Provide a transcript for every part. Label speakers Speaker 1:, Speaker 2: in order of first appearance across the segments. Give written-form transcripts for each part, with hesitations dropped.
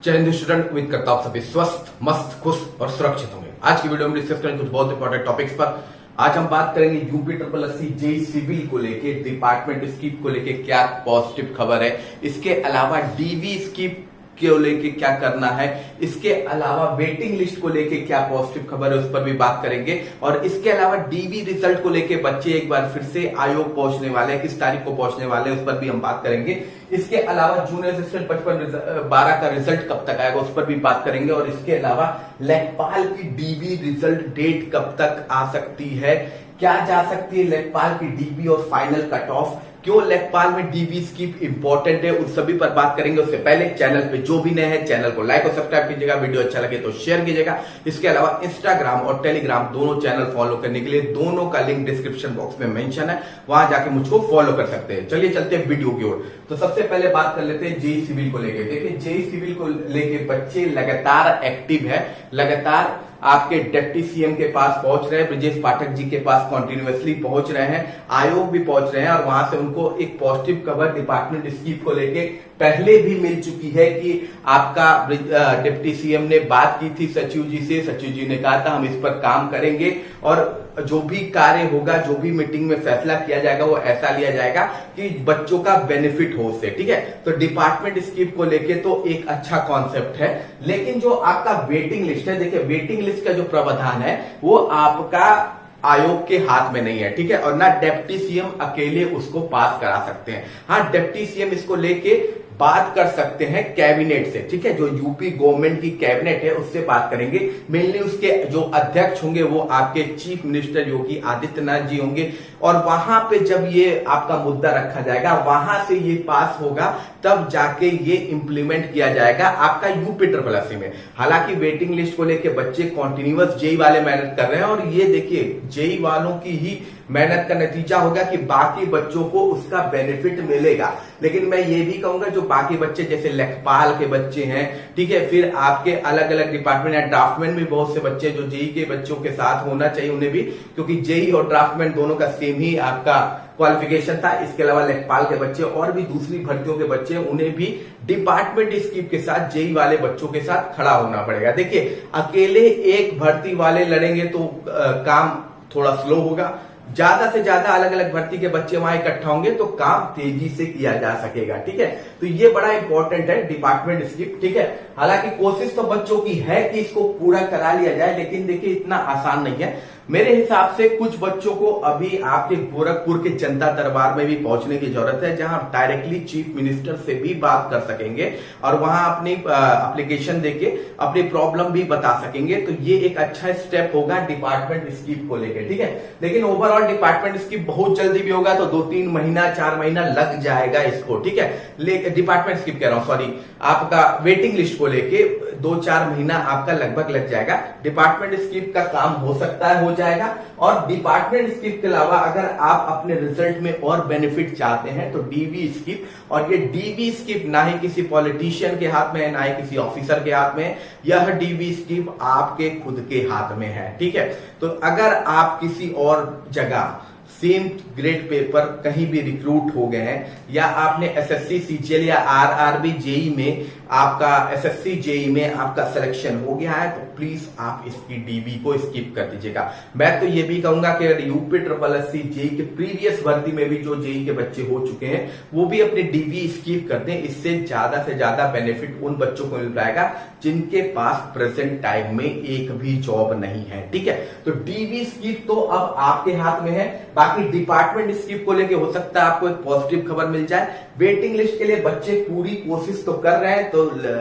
Speaker 1: जय हिंद स्टूडेंट, उम्मीद करता हूं सभी स्वस्थ, मस्त, खुश और सुरक्षित होंगे। आज की वीडियो में डिस्कस करेंगे कुछ बहुत इंपॉर्टेंट टॉपिक्स पर। आज हम बात करेंगे UP triple SC JE civil को लेके, डिपार्टमेंट स्कीप को लेके क्या पॉजिटिव खबर है, इसके अलावा डीवी स्कीप को लेके क्या करना है, इसके अलावा वेटिंग लिस्ट को लेके क्या पॉजिटिव खबर है उस पर भी बात करेंगे। और इसके अलावा डीवी रिजल्ट को लेके बच्चे एक बार फिर से आयोग पहुंचने वाले हैं, किस तारीख को पहुंचने वाले हैं उस पर भी हम बात करेंगे। इसके अलावा जूनियर असिस्टेंट 55-12 का रिजल्ट कब तक आएगा उस पर भी बात करेंगे। और इसके अलावा लेखपाल की डीवी रिजल्ट डेट कब तक आ सकती है, क्या जा सकती है लेखपाल की डीवी और फाइनल कट ऑफ, क्यों लेखपाल में डीवी स्कीप इंपॉर्टेंट है, उस सभी पर बात करेंगे। उससे पहले चैनल पे जो भी नए हैं चैनल को लाइक और सब्सक्राइब कीजिएगा, वीडियो अच्छा लगे तो शेयर कीजिएगा। इसके अलावा इंस्टाग्राम और टेलीग्राम दोनों चैनल फॉलो करने के लिए दोनों का लिंक डिस्क्रिप्शन बॉक्स में मेंशन है, वहां जाके मुझको फॉलो कर सकते हैं। चलिए चलते हैं वीडियो की ओर। तो सबसे पहले बात कर लेते हैं जेई सिविल को लेके। देखिए जेई सिविल को लेके बच्चे लगातार एक्टिव है, लगातार आपके डिप्टी सीएम के पास पहुंच रहे हैं, ब्रजेश पाठक जी के पास कॉन्टिन्यूअसली पहुंच रहे हैं, आयोग भी पहुंच रहे हैं। और वहां से उनको एक पॉजिटिव खबर डिपार्टमेंट स्कीप को लेके पहले भी मिल चुकी है कि आपका डिप्टी सीएम ने बात की थी सचिव जी से, सचिव जी ने कहा था हम इस पर काम करेंगे और जो भी कार्य होगा, जो भी मीटिंग में फैसला किया जाएगा वो ऐसा लिया जाएगा कि बच्चों का बेनिफिट हो उससे, ठीक है। तो डिपार्टमेंट स्कीप को लेके तो एक अच्छा कॉन्सेप्ट है, लेकिन जो आपका वेटिंग लिस्ट है, देखिए वेटिंग लिस्ट का जो प्रावधान है वो आपका आयोग के हाथ में नहीं है, ठीक है। और ना डिप्टी सीएम अकेले उसको पास करा सकते हैं। हाँ, डिप्टी सीएम इसको लेके बात कर सकते हैं कैबिनेट से, ठीक है। जो यूपी गवर्नमेंट की कैबिनेट है उससे बात करेंगे। मेनली उसके जो अध्यक्ष होंगे वो आपके चीफ मिनिस्टर योगी आदित्यनाथ जी होंगे। और वहां पे जब ये आपका मुद्दा रखा जाएगा, वहां से ये पास होगा, तब जाके ये इंप्लीमेंट किया जाएगा आपका यूपी ट्रिपल एससी में। हालांकि वेटिंग लिस्ट को लेके बच्चे कॉन्टिन्यूअस जेई वाले मेहनत कर रहे हैं, और ये देखिए जेई वालों की ही मेहनत का नतीजा होगा कि बाकी बच्चों को उसका बेनिफिट मिलेगा। लेकिन मैं ये भी कहूंगा जो बाकी बच्चे जैसे लेखपाल के बच्चे हैं, ठीक है, फिर आपके अलग अलग डिपार्टमेंट या ड्राफ्टमैन भी बहुत से बच्चे जो जेई के बच्चों के साथ होना चाहिए उन्हें भी, क्योंकि जेई और ड्राफ्टमैन दोनों का सेम ही आपका क्वालिफिकेशन था। इसके अलावा लेखपाल के बच्चे और भी दूसरी भर्तियों के बच्चे, उन्हें भी डिपार्टमेंट स्कीप के साथ जेई वाले बच्चों के साथ खड़ा होना पड़ेगा। देखिए अकेले एक भर्ती वाले लड़ेंगे तो काम थोड़ा स्लो होगा, ज्यादा से ज्यादा अलग अलग भर्ती के बच्चे वहां इकट्ठा होंगे तो काम तेजी से किया जा सकेगा, ठीक है। तो ये बड़ा इंपॉर्टेंट है डिपार्टमेंट स्कीप, ठीक है। हालांकि कोशिश तो बच्चों की है कि इसको पूरा करा लिया जाए, लेकिन देखिए इतना आसान नहीं है। मेरे हिसाब से कुछ बच्चों को अभी आपके गोरखपुर के जनता दरबार में भी पहुंचने की जरूरत है, जहां डायरेक्टली चीफ मिनिस्टर से भी बात कर सकेंगे और वहां अपनी एप्लीकेशन देके अपनी प्रॉब्लम भी बता सकेंगे। तो ये एक अच्छा स्टेप होगा डिपार्टमेंट स्कीप को लेकर, ठीक है। लेकिन ओवरऑल डिपार्टमेंट स्कीप बहुत जल्दी भी होगा, तो 2-3 महीना 4 महीना लग जाएगा इसको, ठीक है। डिपार्टमेंट स्कीप कह रहा हूं, सॉरी, आपका वेटिंग लिस्ट को लेके 2-4 महीना आपका लगभग लग जाएगा। डिपार्टमेंट स्कीप का काम हो सकता है हो जाएगा। और डिपार्टमेंट स्कीप के अलावा अगर आप अपने रिजल्ट में और बेनिफिट चाहते हैं तो डीवी स्कीप, और ये डीवी स्कीप ना ही किसी पॉलिटिशियन के हाथ में है, ना ही किसी ऑफिसर के हाथ में है, यह डीवी स्कीप आपके खुद के हाथ में है, ठीक है। तो अगर आप किसी और जगह सेम ग्रेड पेपर कहीं भी रिक्रूट हो गए हैं, या आपने एसएससी सीजीएल या आरआरबी जेई में आपका एसएससी जेई में आपका सिलेक्शन हो गया है, तो प्लीज आप इसकी डीवी को स्किप कर दीजिएगा। मैं तो ये भी कहूंगा कि अगर यूपी ट्रिपल एससी जेई के प्रीवियस भर्ती में भी जो जेई के बच्चे हो चुके हैं वो भी अपनी डीवी स्किप कर दें। इससे से ज्यादा बेनिफिट उन बच्चों को मिल पाएगा जिनके पास प्रेजेंट टाइम में एक भी जॉब नहीं है, ठीक है। तो डीवी स्किप तो अब आपके हाथ में है। बाकी डिपार्टमेंट स्कीप को लेके हो सकता है आपको एक पॉजिटिव खबर मिल जाए। वेटिंग लिस्ट के लिए बच्चे पूरी कोशिश तो कर रहे हैं, तो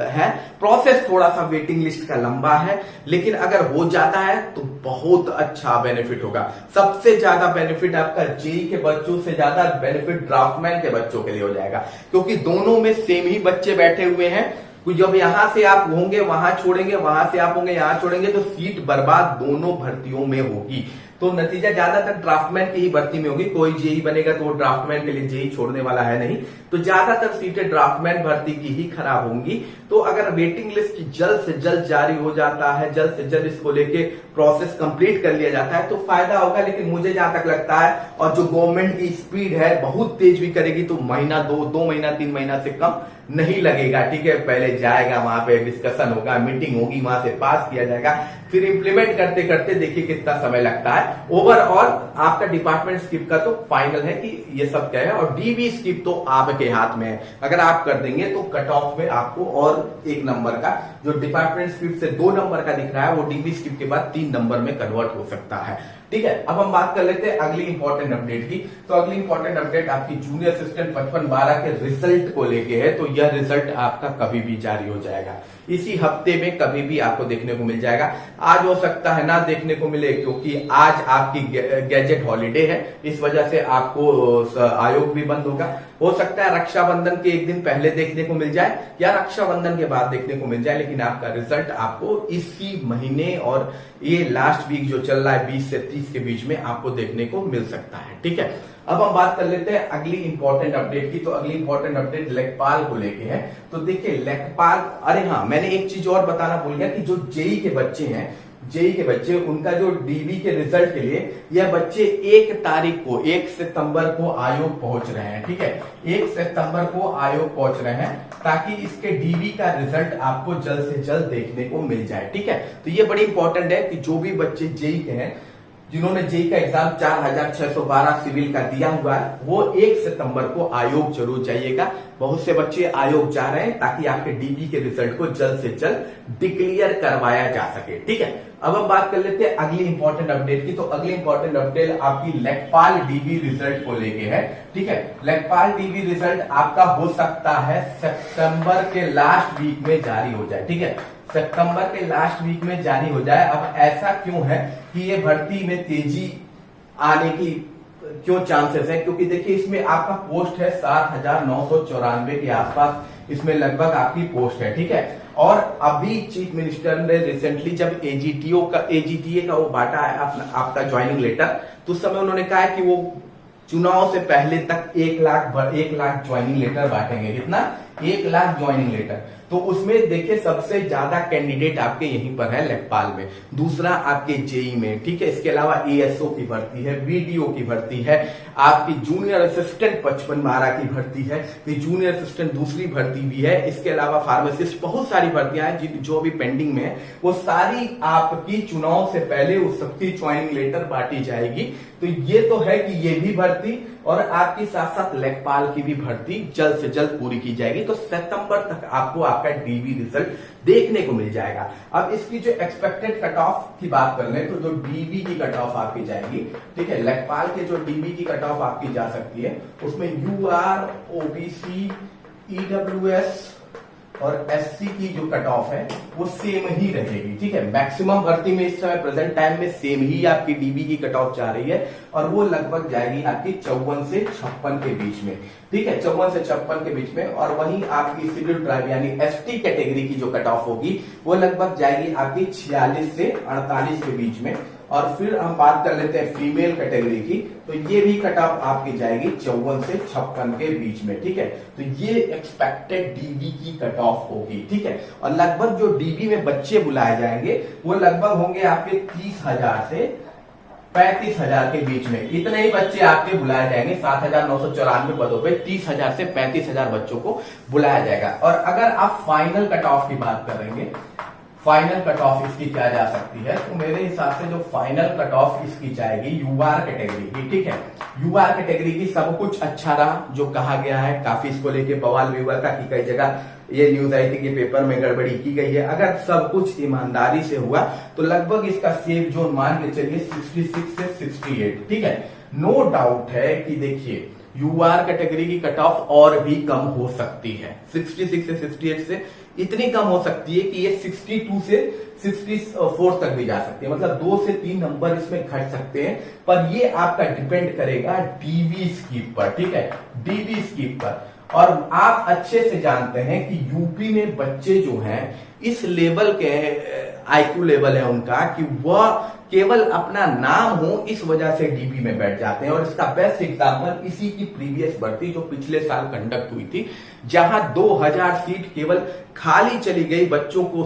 Speaker 1: है प्रोसेस थोड़ा सा वेटिंग लिस्ट का लंबा है, लेकिन अगर हो जाता है तो बहुत अच्छा बेनिफिट होगा। सबसे ज्यादा बेनिफिट आपका जेई के बच्चों से ज्यादा बेनिफिट ड्राफ्टमैन के बच्चों के लिए हो जाएगा, क्योंकि दोनों में सेम ही बच्चे बैठे हुए हैं। जब यहां से आप होंगे वहां छोड़ेंगे, वहां से आप होंगे यहां छोड़ेंगे, तो सीट बर्बाद दोनों भर्तियों में होगी। तो नतीजा ज्यादातर ड्राफ्टमैन की ही भर्ती में होगी। कोई जेई बनेगा तो वो ड्राफ्टमैन के लिए जेई छोड़ने वाला है नहीं, तो ज्यादातर सीटें ड्राफ्टमैन भर्ती की ही खराब होंगी। तो अगर वेटिंग लिस्ट जल्द से जल्द जारी हो जाता है, जल्द से जल्द इसको लेके प्रोसेस कंप्लीट कर लिया जाता है तो फायदा होगा। लेकिन मुझे जहां तक लगता है, और जो गवर्नमेंट की स्पीड है बहुत तेज भी करेगी, तो महीना 2 महीना 3 महीना से कम नहीं लगेगा, ठीक है। पहले जाएगा, वहां पे डिस्कशन होगा, मीटिंग होगी, वहां से पास किया जाएगा, फिर इंप्लीमेंट करते करते देखिए कितना समय लगता है। ओवरऑल आपका डिपार्टमेंट स्किप का तो फाइनल है कि ये सब क्या है, और डीबी स्किप तो आपके हाथ में है। अगर आप कर देंगे तो कट ऑफ में आपको और 1 नंबर का, जो डिपार्टमेंट स्किप से 2 नंबर का दिख रहा है, वो डीबी स्किप के बाद 3 नंबर में कन्वर्ट हो सकता है, ठीक है। अब हम बात कर लेते हैं अगली इंपॉर्टेंट अपडेट की। तो अगली इंपॉर्टेंट अपडेट आपकी जूनियर असिस्टेंट 55-12 के रिजल्ट को लेके है। तो यह रिजल्ट आपका कभी भी जारी हो जाएगा, इसी हफ्ते में कभी भी आपको देखने को मिल जाएगा। आज हो सकता है ना देखने को मिले, क्योंकि आज आपकी गैजेट हॉलीडे है, इस वजह से आपको आयोग भी बंद होगा। हो सकता है रक्षाबंधन के 1 दिन पहले देखने को मिल जाए या रक्षाबंधन के बाद देखने को मिल जाए, लेकिन आपका रिजल्ट आपको इसी महीने और ये लास्ट वीक जो चल रहा है 20 से 30 के बीच में आपको देखने को मिल सकता है, ठीक है। अब हम बात कर लेते हैं अगली इंपॉर्टेंट अपडेट की। तो अगली इंपॉर्टेंट अपडेट लेखपाल को लेके है। तो देखिए लेखपाल, अरे हाँ मैंने एक चीज और बताना भूल गया कि जो जेई के बच्चे हैं, जेई के बच्चे, उनका जो डीबी के रिजल्ट के लिए यह बच्चे 1 तारीख को 1 सितंबर को आयोग पहुंच रहे हैं, ठीक है। 1 सितंबर को आयोग पहुंच रहे हैं ताकि इसके डीबी का रिजल्ट आपको जल्द से जल्द देखने को मिल जाए, ठीक है। तो ये बड़ी इंपॉर्टेंट है कि जो भी बच्चे जेई के हैं, जिन्होंने जेई का एग्जाम 4612 सिविल का दिया हुआ है, वो 1 सितंबर को आयोग जरूर जाइएगा। बहुत से बच्चे आयोग जा रहे हैं ताकि आपके डीबी के रिजल्ट को जल्द से जल्द डिक्लेयर करवाया जा सके, ठीक है। अब हम बात कर लेते हैं अगली इंपॉर्टेंट अपडेट की। तो अगली इंपॉर्टेंट अपडेट आपकी लेखपाल डीबी रिजल्ट को लेके है, ठीक है। लेखपाल डीबी रिजल्ट आपका हो सकता है सितंबर के लास्ट वीक में जारी हो जाए, ठीक है। सितंबर के लास्ट वीक में जारी हो जाए। अब ऐसा क्यों है कि ये भर्ती में तेजी आने की क्यों चांसेस है, क्योंकि देखिए इसमें आपका पोस्ट है 7994 के आसपास, इसमें लगभग आपकी पोस्ट है, ठीक है। और अभी चीफ मिनिस्टर ने रिसेंटली जब एजीटीए का वो बांटा है आपका ज्वाइनिंग लेटर, तो उस समय उन्होंने कहा है कि वो चुनाव से पहले तक 1 लाख ज्वाइनिंग लेटर बांटेंगे। कितना? 1 लाख ज्वाइनिंग लेटर। तो उसमें देखिए सबसे ज्यादा कैंडिडेट आपके यहीं पर है लेखपाल में, दूसरा आपके जेई में, ठीक है। इसके अलावा एएसओ की भर्ती है, बीडीओ की भर्ती है, आपकी जूनियर असिस्टेंट 55-12 की भर्ती है, फिर जूनियर असिस्टेंट दूसरी भर्ती भी है। इसके अलावा फार्मासिस्ट, बहुत सारी भर्तियां हैं जो भी पेंडिंग में है, वो सारी आपकी चुनाव से पहले उस सबकी ज्वाइनिंग लेटर बांटी जाएगी। तो ये तो है कि ये भी भर्ती और आपकी साथ साथ लेखपाल की भी भर्ती जल्द से जल्द पूरी की जाएगी। तो सितंबर तक आपको आपका डीबी रिजल्ट देखने को मिल जाएगा। अब इसकी जो एक्सपेक्टेड कट ऑफ की बात कर लें, तो जो डीबी की कट ऑफ आपकी जाएगी, ठीक है, लेखपाल के जो डीबी की कट ऑफ आपकी जा सकती है, उसमें यूआर, ओबीसी, ईडब्ल्यूएस और एससी की जो कट ऑफ है वो सेम ही रहेगी, ठीक है। मैक्सिमम भर्ती में इस समय प्रेजेंट टाइम में सेम ही आपकी डीबी की कट ऑफ जा रही है और वो लगभग जाएगी आपकी 54 से 56 के बीच में, ठीक है, 54 से 56 के बीच में। और वहीं आपकी शेड्यूल्ड ट्राइब यानी एसटी कैटेगरी की जो कट ऑफ होगी वो लगभग जाएगी आपकी 46 से 48 के बीच में। और फिर हम बात कर लेते हैं फीमेल कैटेगरी की, तो ये भी कट ऑफ आपकी जाएगी 54 से 56 के बीच में, ठीक है। तो ये एक्सपेक्टेड डीबी की कट ऑफ होगी, ठीक है। और लगभग जो डीबी में बच्चे बुलाए जाएंगे वो लगभग होंगे आपके 30,000 से 35,000 के बीच में। इतने ही बच्चे आपके बुलाए जाएंगे, 7,994 पदों पे 30,000 से 35,000 बच्चों को बुलाया जाएगा। और अगर आप फाइनल कट ऑफ की बात करेंगे, फाइनल कट ऑफ इसकी क्या जा सकती है, तो मेरे हिसाब से जो फाइनल कट ऑफ इसकी जाएगी यूआर कैटेगरी की, ठीक है। यूआर कैटेगरी की सब कुछ अच्छा रहा जो कहा गया है, काफी इसको लेके बवाल भी हुआ था कि कई जगह ये न्यूज आई थी कि पेपर में गड़बड़ी की गई है। अगर सब कुछ ईमानदारी से हुआ तो लगभग इसका सेफ जोन मान के चलिए 66 से 68, ठीक है। नो डाउट है कि देखिए यूआर कैटेगरी की कट ऑफ और भी कम हो सकती है, 66 से 68 से इतनी कम हो सकती है कि ये 62 से 64 तक भी जा सकती है, मतलब 2 से 3 नंबर इसमें घट सकते हैं। पर ये आपका डिपेंड करेगा डीबी स्कीम पर, ठीक है, डीबी स्कीम पर। और आप अच्छे से जानते हैं कि यूपी में बच्चे जो हैं इस लेवल के आईक्यू लेवल है उनका कि वह केवल अपना नाम हो इस वजह से डीबी में बैठ जाते हैं। और इसका बेस्ट एग्जांपल इसी की प्रीवियस भर्ती जो पिछले साल कंडक्ट हुई थी, जहां 2000 सीट केवल खाली चली गई, बच्चों को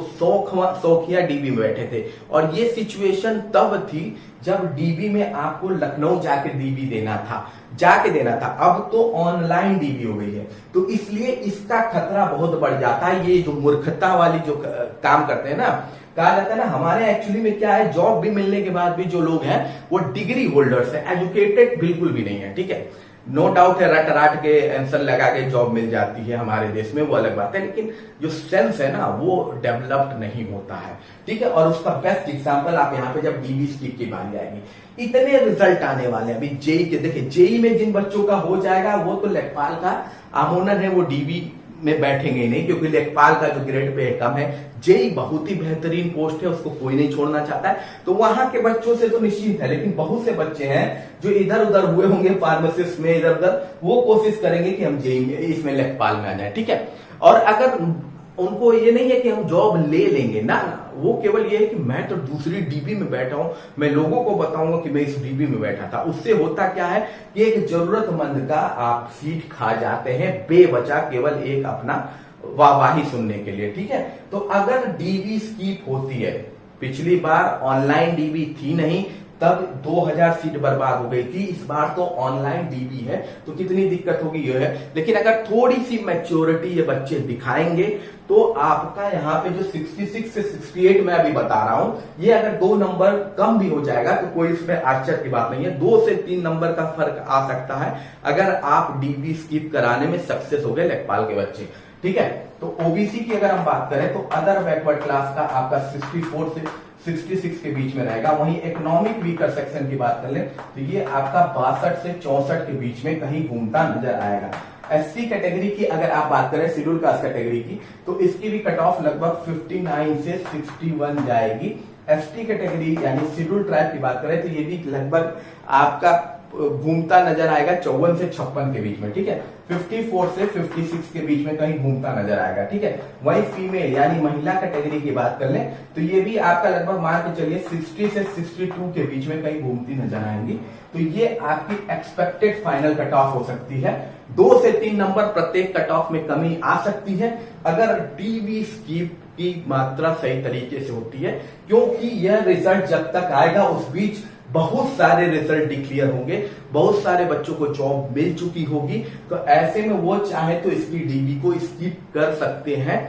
Speaker 1: शौकिया डीबी में बैठे थे। और ये सिचुएशन तब थी जब डीबी में आपको लखनऊ जाके डीबी देना था। अब तो ऑनलाइन डीबी हो गई है, तो इसलिए इसका खतरा बहुत बढ़ जाता है। ये जो मूर्खता वाली जो काम करते हैं ना, कहा जाता है ना, हमारे एक्चुअली में क्या है, जॉब भी मिलने के बाद भी जो लोग हैं वो डिग्री होल्डर्स हैं, एजुकेटेड बिल्कुल भी नहीं है। ठीक है, नो डाउट है रट राट के आंसर लगा के जॉब मिल जाती है हमारे देश में, वो अलग बात है, लेकिन जो सेंस है ना वो डेवलप्ड नहीं होता है। ठीक है, और उसका बेस्ट एग्जांपल आप यहाँ पे जब डीबी स्कीप की बारी आएगी, इतने रिजल्ट आने वाले हैं अभी जेई के। देखिए जेई में जिन बच्चों का हो जाएगा वो तो लेखपाल का आमोनन है, वो डीबी में बैठेंगे ही नहीं, क्योंकि लेखपाल का जो ग्रेड पे कम है। जेई बहुत ही बेहतरीन पोस्ट है, उसको कोई नहीं छोड़ना चाहता है, तो वहां के बच्चों से तो निश्चिंत है। लेकिन बहुत से बच्चे हैं जो इधर उधर हुए होंगे फार्मासिस्ट में, इधर उधर, वो कोशिश करेंगे कि हम जेई में इसमें लेखपाल में आ जाए। ठीक है, और अगर उनको ये नहीं है कि हम जॉब ले लेंगे ना, वो केवल ये है कि मैं तो दूसरी डीबी में बैठा हूं, मैं लोगों को बताऊंगा कि मैं इस डीबी में बैठा था। उससे होता क्या है कि एक जरूरतमंद का आप सीट खा जाते हैं बेवजह, केवल एक अपना वाहवाही सुनने के लिए। ठीक है, तो अगर डीबी स्कीप होती है, पिछली बार ऑनलाइन डीबी थी नहीं, तब 2000 सीट बर्बाद हो गई थी, इस बार तो ऑनलाइन डीबी है, तो कितनी दिक्कत होगी ये है। लेकिन अगर थोड़ी सी मैच्योरिटी ये बच्चे दिखाएंगे तो आपका यहाँ पे जो 66 से 68 मैं अभी बता रहा हूं, ये अगर 2 नंबर कम भी हो जाएगा तो कोई इसमें आश्चर्य की बात नहीं है। 2 से 3 नंबर का फर्क आ सकता है अगर आप डीबी स्किप कराने में सक्सेस हो गए लेखपाल के बच्चे। ठीक है, तो ओबीसी की अगर हम बात करें तो अदर बैकवर्ड क्लास का आपका 64 से 66 के बीच में रहेगा। वहीं इकोनॉमिक वीकर सेक्शन की बात कर ले तो ये आपका 62 से 64 के बीच में कहीं घूमता नजर आएगा। एससी कैटेगरी की अगर आप बात करें, शेड्यूल कास्ट कैटेगरी की, तो इसकी भी कट ऑफ लगभग 59 से 61 जाएगी। एसटी कैटेगरी यानी शेड्यूल ट्राइब की बात करें तो ये भी लगभग आपका घूमता नजर आएगा 54 से 56 के बीच में। ठीक है, 54 से 56 के बीच में कहीं घूमता नजर आएगा। ठीक है, वही फीमेल यानी महिला कैटेगरी की बात कर लें तो ये भी आपका लगभग मान के चलिए 60 से 62 के बीच में कहीं घूमती नजर आएंगी। तो ये आपकी एक्सपेक्टेड फाइनल कट ऑफ हो सकती है। 2 से 3 नंबर प्रत्येक कट ऑफ में कमी आ सकती है अगर डीबी स्कीप की मात्रा सही तरीके से होती है, क्योंकि यह रिजल्ट जब तक आएगा उस बीच बहुत सारे रिजल्ट डिक्लेयर होंगे, बहुत सारे बच्चों को जॉब मिल चुकी होगी, तो ऐसे में वो चाहे तो इसकी डीबी को स्किप कर सकते हैं।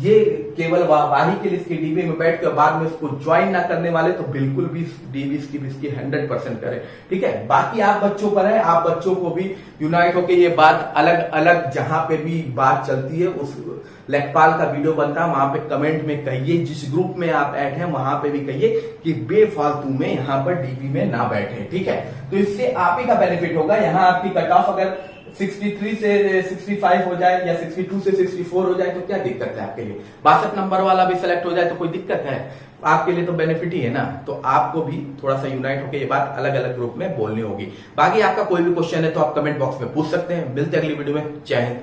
Speaker 1: ये केवल वाही के लिए इसकी डीबी में बैठ कर बाद में उसको ज्वाइन ना करने वाले तो बिल्कुल भी डीबी स्किप इसकी 100% करें। ठीक है, बाकी आप बच्चों पर है, आप बच्चों को भी यूनाइट होकर ये बात अलग अलग जहां पे भी बात चलती है उस लेखपाल का वीडियो बनता है वहां पे कमेंट में कहिए, जिस ग्रुप में आप ऐड हैं वहां पे भी कहिए कि बेफालतू में यहाँ पर डीबी में ना बैठे। ठीक है, तो इससे आप ही का बेनिफिट होगा। यहाँ आपकी कट ऑफ अगर 63 से 65 हो जाए या 62 से 64 हो जाए तो क्या दिक्कत है आपके लिए। 62 नंबर वाला भी सिलेक्ट हो जाए तो कोई दिक्कत है आपके लिए, तो बेनिफिट ही है ना। तो आपको भी थोड़ा सा यूनाइट होकर ये बात अलग अलग ग्रुप में बोलनी होगी। बाकी आपका कोई भी क्वेश्चन है तो आप कमेंट बॉक्स में पूछ सकते हैं। मिलते हैं अगली वीडियो में। जय हिंद।